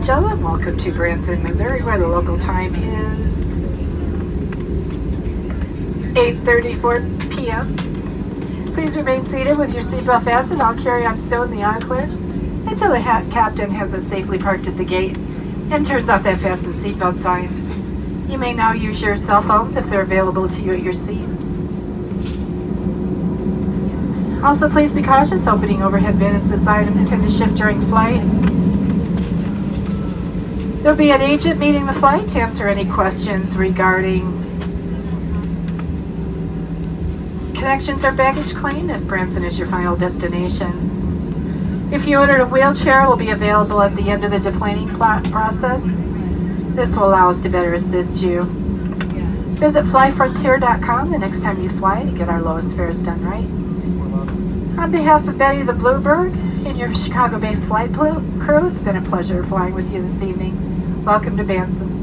Angel, and welcome to Branson, Missouri, where the local time is 8:34 p.m. Please remain seated with your seatbelt fastened. I'll carry on stowing the Encore until the captain has us safely parked at the gate and turns off that fasten seatbelt sign. You may now use your cell phones if they're available to you at your seat. Also, please be cautious opening overhead bins as items tend to shift during flight. There'll be an agent meeting the flight to answer any questions regarding connections or baggage claim if Branson is your final destination. If you ordered a wheelchair, it will be available at the end of the deplaning process. This will allow us to better assist you. Visit flyfrontier.com the next time you fly to get our lowest fares done right. On behalf of Betty the Bluebird and your Chicago-based flight crew, it's been a pleasure flying with you this evening. Welcome to Branson.